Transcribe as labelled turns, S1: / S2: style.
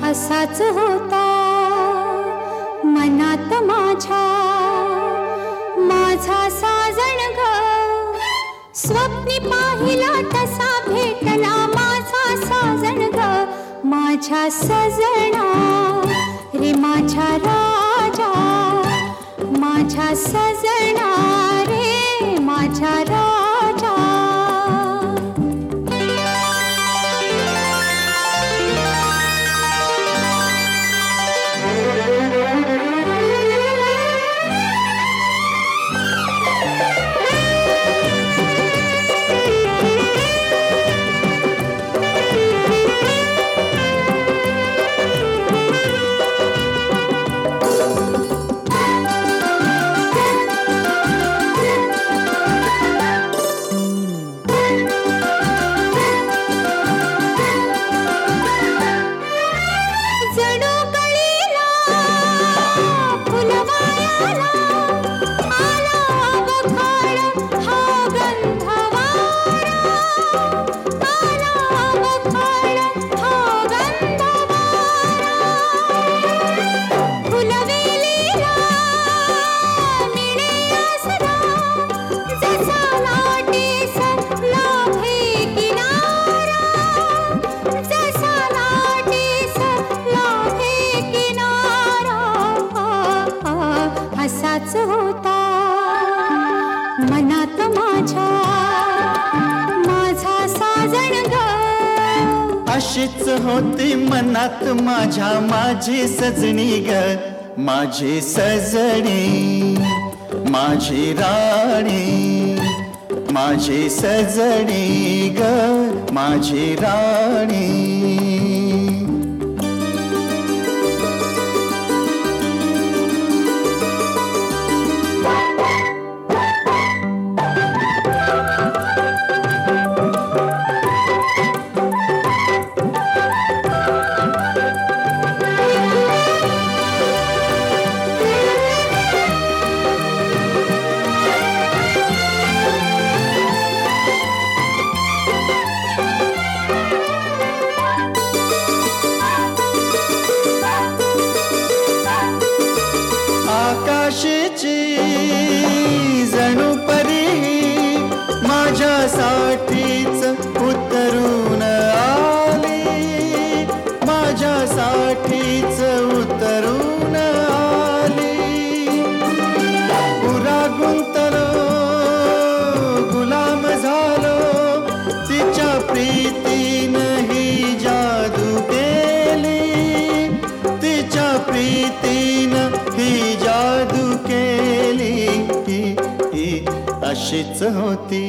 S1: असाच होता मनात माझ्या माझा साजण ग, स्वप्नी पाहिला तसा भेटला माझा साजण ग, माझ्या सजना रे माझ्या राजा, माझ्या सजना रे माझ्या राजा. असाच होता मनात माझ्या माझा साजण ग,
S2: अशीच होती मनात माझ्या माझी सजनी ग, माझी सजनी माझी राणी, माझी सजनी ग माझी राणी. आकाशाची जणू परी माझ्यासाठीच उतरून आली, माझ्यासाठीच उतरून आली. पुरा गुंतलो गुलाम झालो तिच्या प्रीतीनं ही जादू केली, तिच्या प्रीतीनं ही जादू केली. अशीच होती